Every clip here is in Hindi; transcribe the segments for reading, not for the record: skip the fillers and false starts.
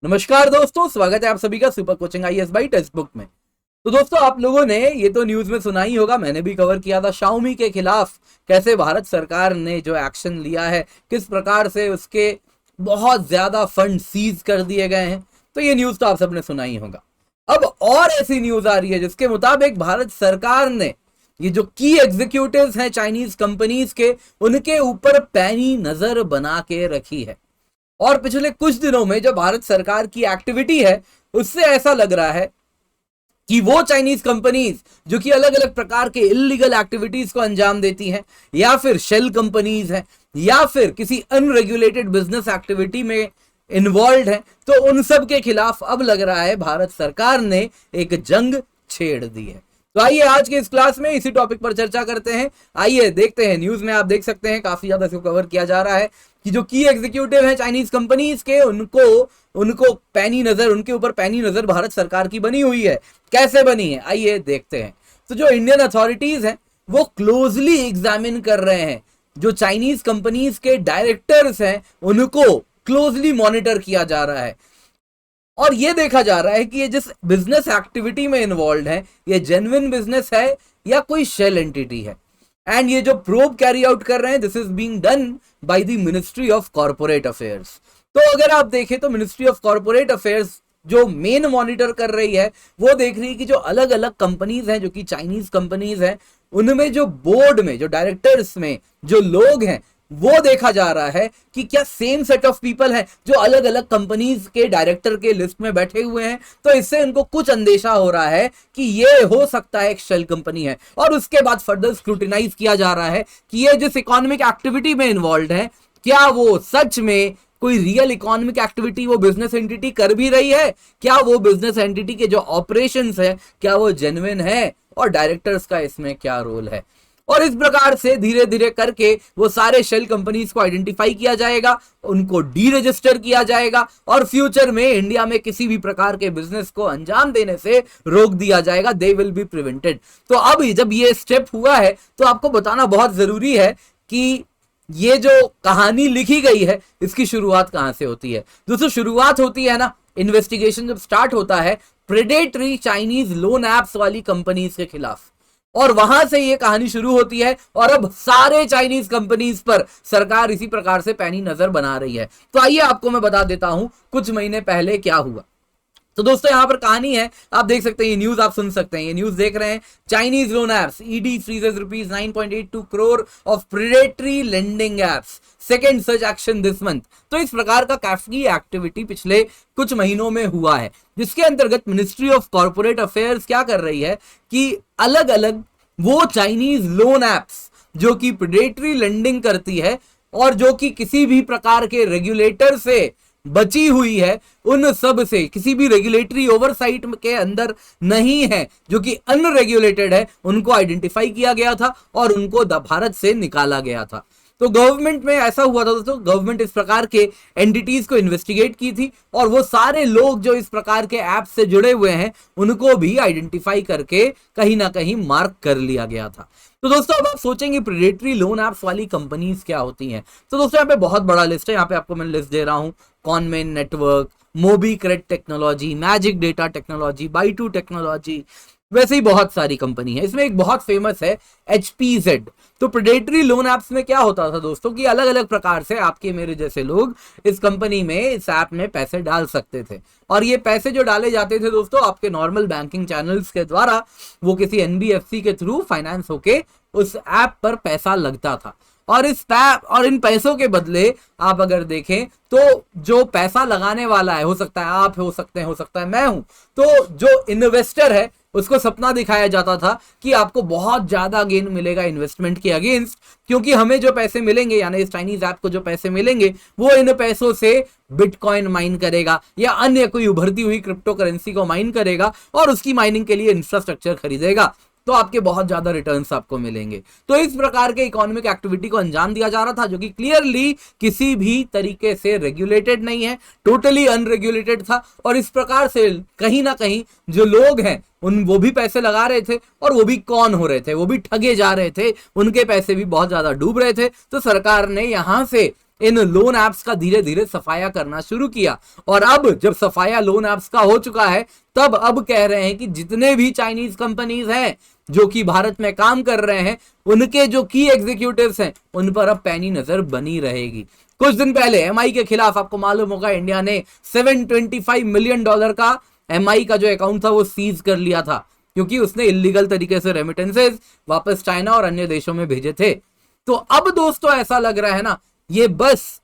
नमस्कार दोस्तों, स्वागत है आप सभी का super coaching IAS by text book में। तो दोस्तों, आप लोगों ने ये तो न्यूज में सुना ही होगा, मैंने भी कवर किया था, Xiaomi के खिलाफ कैसे भारत सरकार ने जो एक्शन लिया है, किस प्रकार से उसके बहुत ज्यादा फंड सीज कर दिए गए हैं। तो ये न्यूज तो आप सबने सुना ही होगा। अब और ऐसी न्यूज आ रही है जिसके मुताबिक भारत सरकार ने ये जो की एग्जीक्यूटिव्स हैं चाइनीज कंपनीज के, उनके ऊपर पैनी नजर बना के रखी है। और पिछले कुछ दिनों में जो भारत सरकार की एक्टिविटी है, उससे ऐसा लग रहा है कि वो चाइनीज कंपनीज जो कि अलग अलग प्रकार के इलीगल एक्टिविटीज को अंजाम देती हैं, या फिर शेल कंपनीज हैं, या फिर किसी अनरेगुलेटेड बिजनेस एक्टिविटी में इन्वॉल्व हैं, तो उन सब के खिलाफ अब लग रहा है भारत सरकार ने एक जंग छेड़ दी है। तो आइए आज के इस क्लास में इसी टॉपिक पर चर्चा करते हैं। आइए देखते हैं, न्यूज में आप देख सकते हैं काफी ज्यादा इसको कवर किया जा रहा है कि जो की एग्जीक्यूटिव हैं चाइनीज कंपनीज के, उनको पैनी नजर, उनके ऊपर पैनी नजर भारत सरकार की बनी हुई है। कैसे बनी है, आइए देखते हैं। तो जो इंडियन अथॉरिटीज हैं वो क्लोजली एग्जामिन कर रहे हैं, जो चाइनीज कंपनीज के डायरेक्टर्स हैं उनको क्लोजली मॉनिटर किया जा रहा है, और ये देखा जा रहा है कि ये जिस बिजनेस एक्टिविटी में इन्वॉल्व है, ये जेन्युइन बिजनेस है या कोई शेल एंटिटी है। एंड ये जो प्रोब कैरी आउट कर रहे हैं, this is being done by the ministry of corporate affairs. तो अगर आप देखें तो मिनिस्ट्री ऑफ कॉर्पोरेट अफेयर्स जो मेन मॉनिटर कर रही है, वो देख रही है कि जो अलग अलग कंपनीज हैं, जो कि चाइनीज कंपनीज हैं, उनमें जो बोर्ड में, जो डायरेक्टर्स में जो लोग हैं, वो देखा जा रहा है कि क्या सेम सेट ऑफ पीपल हैं जो अलग अलग कंपनीज के डायरेक्टर के लिस्ट में बैठे हुए हैं। तो इससे इनको कुछ अंदेशा हो रहा है कि ये हो सकता है एक शेल कंपनी है, और उसके बाद फर्दर स्क्रूटिनाइज किया जा रहा है कि ये जिस इकोनॉमिक एक्टिविटी में इन्वॉल्व है, क्या वो सच में कोई रियल इकोनॉमिक एक्टिविटी वो बिजनेस एंटिटी कर भी रही है, क्या वो बिजनेस एंटिटी के जो ऑपरेशंस है क्या वो जेन्युइन है, और डायरेक्टर्स का इसमें क्या रोल है। और इस प्रकार से धीरे धीरे करके वो सारे शेल कंपनीज को आइडेंटिफाई किया जाएगा, उनको डी रजिस्टर किया जाएगा, और फ्यूचर में इंडिया में किसी भी प्रकार के बिजनेस को अंजाम देने से रोक दिया जाएगा। They will be prevented. तो अब जब ये स्टेप हुआ है तो आपको बताना बहुत जरूरी है कि ये जो कहानी लिखी गई है, इसकी शुरुआत कहां से होती है। दोस्तों, शुरुआत होती है ना, इन्वेस्टिगेशन जब स्टार्ट होता है प्रेडेटरी चाइनीज लोन एप्स वाली कंपनीज के खिलाफ, और वहां से ये कहानी शुरू होती है, और अब सारे चाइनीज कंपनीज पर सरकार इसी प्रकार से पैनी नजर बना रही है। तो आइए आपको मैं बता देता हूं कुछ महीने पहले क्या हुआ। तो दोस्तों, यहां पर कहानी है, आप देख सकते हैं, ये न्यूज आप सुन सकते हैं, ये न्यूज देख रहे हैं। Chinese loan apps, ED freezes rupees 9.82 crore of predatory lending apps, second such action this month. तो इस प्रकार का काफी एक्टिविटी पिछले कुछ महीनों में हुआ है, जिसके अंतर्गत मिनिस्ट्री ऑफ कॉर्पोरेट अफेयर्स क्या कर रही है कि अलग अलग वो चाइनीज लोन एप्स जो कि प्रेडेटरी लेंडिंग करती है और जो कि किसी भी प्रकार के रेगुलेटर से बची हुई है, उन सब से किसी भी रेगुलेटरी ओवरसाइट के अंदर नहीं है, जो कि अनरेगुलेटेड है, उनको आइडेंटिफाई किया गया था और उनको भारत से निकाला गया था। तो गवर्नमेंट में ऐसा हुआ था दोस्तों, गवर्नमेंट इस प्रकार के एंटिटीज को इन्वेस्टिगेट की थी, और वो सारे लोग जो इस प्रकार के ऐप से जुड़े हुए हैं उनको भी आइडेंटिफाई करके कहीं ना कहीं मार्क कर लिया गया था। तो दोस्तों, अब आप सोचेंगे प्रेडेटरी लोन एप्स वाली कंपनीज क्या होती हैं। तो दोस्तों, यहाँ पे बहुत बड़ा लिस्ट है, यहाँ पे आपको मैं लिस्ट दे रहा हूँ। कॉनमेन नेटवर्क, मोबीक्रेट टेक्नोलॉजी, मैजिक डेटा टेक्नोलॉजी, बाइटू टेक्नोलॉजी, वैसे ही बहुत सारी कंपनी है। इसमें एक बहुत फेमस है HPZ। तो प्रेडेटरी लोन एप्स में क्या होता था दोस्तों कि अलग अलग प्रकार से आपके मेरे जैसे लोग इस कंपनी में, इस ऐप में पैसे डाल सकते थे, और ये पैसे जो डाले जाते थे दोस्तों आपके नॉर्मल बैंकिंग चैनल्स के द्वारा, वो किसी NBFC के थ्रू फाइनेंस होके उस ऐप पर पैसा लगता था। और इन पैसों के बदले आप अगर देखें तो जो पैसा लगाने वाला है, हो सकता है आप, हो सकता है मैं हूं, तो जो इन्वेस्टर है उसको सपना दिखाया जाता था कि आपको बहुत ज्यादा गेन मिलेगा इन्वेस्टमेंट के अगेंस्ट, क्योंकि हमें जो पैसे मिलेंगे, यानी इस चाइनीज ऐप को जो पैसे मिलेंगे, वो इन पैसों से बिटकॉइन माइन करेगा या अन्य कोई उभरती हुई क्रिप्टो करेंसी को माइन करेगा, और उसकी माइनिंग के लिए इंफ्रास्ट्रक्चर खरीदेगा, तो आपके बहुत ज्यादा रिटर्न्स आपको मिलेंगे। तो इस प्रकार के इकोनॉमिक एक्टिविटी को अंजाम दिया जा रहा था, जो कि क्लियरली किसी भी तरीके से रेगुलेटेड नहीं है, टोटली अनरेगुलेटेड था। और इस प्रकार से कहीं ना कहीं जो लोग हैं वो भी पैसे लगा रहे थे, और वो भी कौन हो रहे थे, वो भी ठगे जा रहे थे, उनके पैसे भी बहुत ज्यादा डूब रहे थे। तो सरकार ने यहां से इन लोन ऐप्स का धीरे धीरे सफाया करना शुरू किया। और अब जब सफाया लोन ऐप्स का हो चुका है, तब अब कह रहे हैं कि जितने भी चाइनीज कंपनीज हैं जो कि भारत में काम कर रहे हैं, उनके जो की एग्जीक्यूटिव्स हैं उन पर अब पैनी नजर बनी रहेगी। कुछ दिन पहले एमआई के खिलाफ, आपको मालूम होगा, इंडिया ने $725 मिलियन का एमआई का जो अकाउंट था वो सीज कर लिया था, क्योंकि उसने इलीगल तरीके से रेमिटेंसेस वापस चाइना और अन्य देशों में भेजे थे। तो अब दोस्तों ऐसा लग रहा है ना, ये बस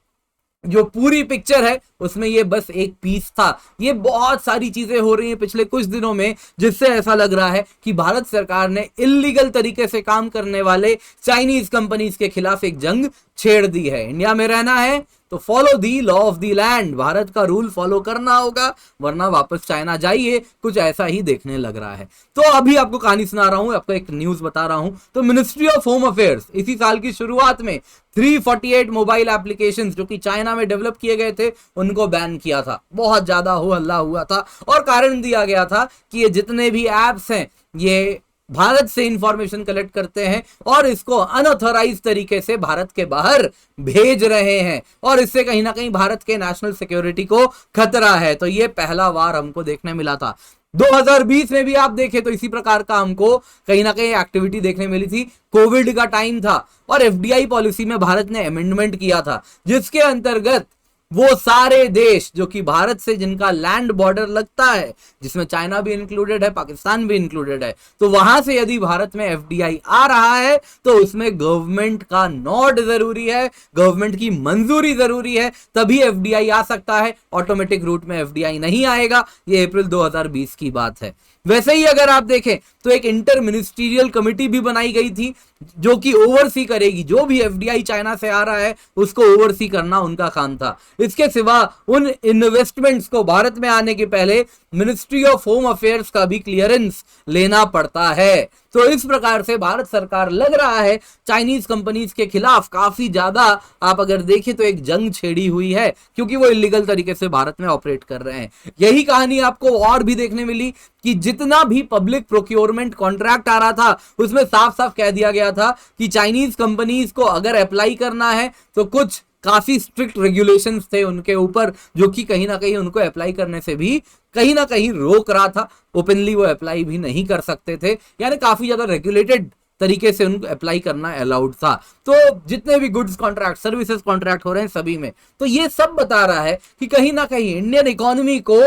जो पूरी पिक्चर है उसमें ये बस एक पीस था। ये बहुत सारी चीजें हो रही हैं पिछले कुछ दिनों में, जिससे ऐसा लग रहा है कि भारत सरकार ने इलीगल तरीके से काम करने वाले चाइनीज कंपनीज के खिलाफ एक जंग छेड़ दी है। इंडिया में रहना है तो follow the law of the land, Bharat का रूल फॉलो करना होगा, वरना वापस चाइना जाइए। कुछ ऐसा ही देखने लग रहा है। तो अभी आपको कहानी सुना रहा हूं, आपको एक न्यूज बता रहा हूं। तो मिनिस्ट्री ऑफ होम अफेयर्स इसी साल की शुरुआत में 348 मोबाइल एप्लीकेशंस जो कि चाइना में डेवलप किए गए थे उनको बैन किया था। बहुत ज्यादा हो हल्ला हुआ था और कारण दिया गया था कि ये जितने भी एप्स हैं ये भारत से इंफॉर्मेशन कलेक्ट करते हैं और इसको अनऑथराइज तरीके से भारत के बाहर भेज रहे हैं, और इससे कहीं ना कहीं भारत के नेशनल सिक्योरिटी को खतरा है। तो ये पहला वार हमको देखने मिला था। 2020 में भी आप देखें तो इसी प्रकार का हमको कहीं ना कहीं एक्टिविटी देखने मिली थी। कोविड का टाइम था और एफडीआई पॉलिसी में भारत ने अमेंडमेंट किया था, जिसके अंतर्गत वो सारे देश जो कि भारत से जिनका लैंड बॉर्डर लगता है, जिसमें चाइना भी इंक्लूडेड है, पाकिस्तान भी इंक्लूडेड है, तो वहां से यदि भारत में एफडीआई आ रहा है तो उसमें गवर्नमेंट का नोट जरूरी है, गवर्नमेंट की मंजूरी जरूरी है, तभी एफडीआई आ सकता है। ऑटोमेटिक रूट में एफडीआई नहीं आएगा। ये अप्रैल 2020 की बात है। वैसे ही अगर आप देखें तो एक इंटर मिनिस्ट्रियल कमेटी भी बनाई गई थी जो कि ओवरसी करेगी, जो भी एफडीआई चाइना से आ रहा है उसको ओवरसी करना उनका काम था। इसके सिवा उन इन्वेस्टमेंट्स को भारत में आने के पहले मिनिस्ट्री ऑफ होम अफेयर्स का भी क्लियरेंस लेना पड़ता है। तो इस प्रकार से भारत सरकार लग रहा है चाइनीज कंपनीज के खिलाफ काफी ज्यादा, आप अगर देखें तो एक जंग छेड़ी हुई है, क्योंकि वो इलीगल तरीके से भारत में ऑपरेट कर रहे हैं। यही कहानी आपको और भी देखने मिली कि जितना भी पब्लिक प्रोक्योरमेंट कॉन्ट्रैक्ट आ रहा था उसमें साफ साफ कह दिया गया था कि चाइनीज कंपनीज को अगर अप्लाई करना है तो कुछ काफी स्ट्रिक्ट रेगुलेशंस थे उनके ऊपर, जो कि कहीं ना कहीं उनको अप्लाई करने से भी कहीं ना कहीं रोक रहा था। ओपनली वो अप्लाई भी नहीं कर सकते थे, यानी काफी ज्यादा रेगुलेटेड तरीके से उनको अप्लाई करना अलाउड था। तो जितने भी गुड्स कॉन्ट्रैक्ट, सर्विसेज कॉन्ट्रैक्ट हो रहे हैं सभी में, तो ये सब बता रहा है कि कहीं ना कहीं इंडियन इकोनॉमी को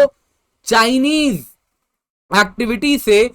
चाइनीज एक्टिविटी से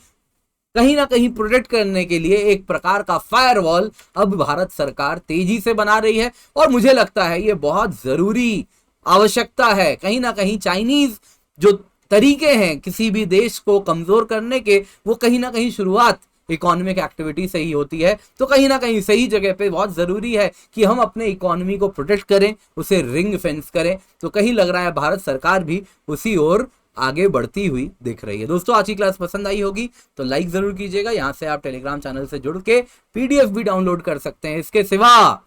कहीं ना कहीं प्रोटेक्ट करने के लिए एक प्रकार का फायरवॉल अब भारत सरकार तेजी से बना रही है। और मुझे लगता है ये बहुत जरूरी आवश्यकता है। कहीं ना कहीं चाइनीज जो तरीके हैं किसी भी देश को कमजोर करने के, वो कहीं ना कहीं शुरुआत इकोनॉमिक एक्टिविटी से ही होती है। तो कहीं ना कहीं सही जगह पे बहुत जरूरी है कि हम अपने इकोनॉमी को प्रोटेक्ट करें, उसे रिंग फेंस करें। तो कहीं लग रहा है भारत सरकार भी उसी ओर आगे बढ़ती हुई दिख रही है। दोस्तों आज की क्लास पसंद आई होगी तो लाइक जरूर कीजिएगा। यहां से आप टेलीग्राम चैनल से जुड़ के पीडीएफ भी डाउनलोड कर सकते हैं। इसके सिवा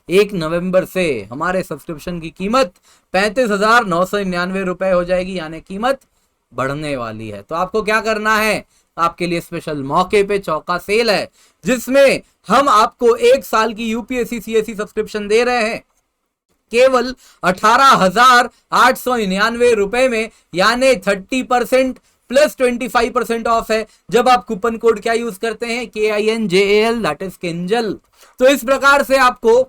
1 नवंबर से हमारे सब्सक्रिप्शन की कीमत 35,999 रुपए हो जाएगी, यानी कीमत बढ़ने वाली है। तो आपको क्या करना है, आपके लिए स्पेशल मौके पे चौका सेल है, जिसमें हम आपको 1 साल की यूपीएससी सीएससी सब्सक्रिप्शन दे रहे हैं केवल 18,899 रुपए में, यानी 30% प्लस 25% ऑफ है जब आप कूपन कोड क्या यूज करते हैं, KINJAL, दैट इज किंजल। तो इस प्रकार से आपको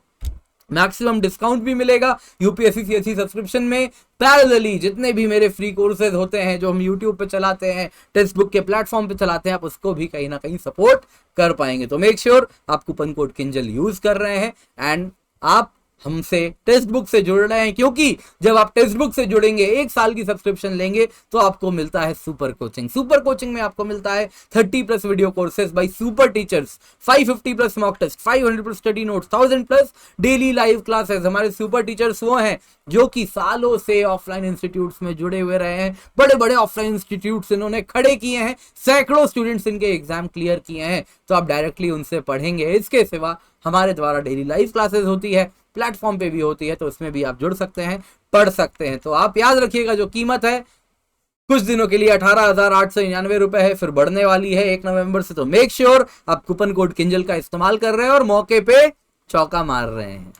मैक्सिमम डिस्काउंट भी मिलेगा यूपीएससी सीएससी सब्सक्रिप्शन में। पैरेलली जितने भी मेरे फ्री कोर्सेज होते हैं जो हम यूट्यूब पे चलाते हैं, टेक्स्ट बुक के प्लेटफॉर्म पे चलाते हैं, आप उसको भी कहीं ना कहीं सपोर्ट कर पाएंगे। तो मेक श्योर आप कूपन कोड किंजल यूज कर रहे हैं एंड आप हमसे टेक्स्ट बुक से जुड़ रहे हैं, क्योंकि जब आप टेक्स्ट बुक से जुड़ेंगे 1 साल की सब्सक्रिप्शन लेंगे तो आपको मिलता है सुपर कोचिंग। सुपर कोचिंग में आपको मिलता है 30+ video courses by super teachers, 550+ mock test, 500+ study notes, 1000+ daily live classes. हमारे सुपर टीचर्स वो हैं जो कि सालों से ऑफलाइन इंस्टीट्यूट्स में जुड़े हुए रहे हैं, बड़े बड़े ऑफलाइन इंस्टीट्यूट्स इन्होंने खड़े किए हैं, सैकड़ों स्टूडेंट्स इनके एग्जाम क्लियर किए हैं। तो आप डायरेक्टली उनसे पढ़ेंगे। इसके सिवा हमारे द्वारा डेली लाइव क्लासेस होती है, प्लेटफॉर्म पे भी होती है, तो उसमें भी आप जुड़ सकते हैं, पढ़ सकते हैं। तो आप याद रखिएगा जो कीमत है कुछ दिनों के लिए 18,899 रुपए है, फिर बढ़ने वाली है 1 नवंबर से। तो मेक श्योर आप कूपन कोड किंजल का इस्तेमाल कर रहे हैं और मौके पे चौका मार रहे हैं।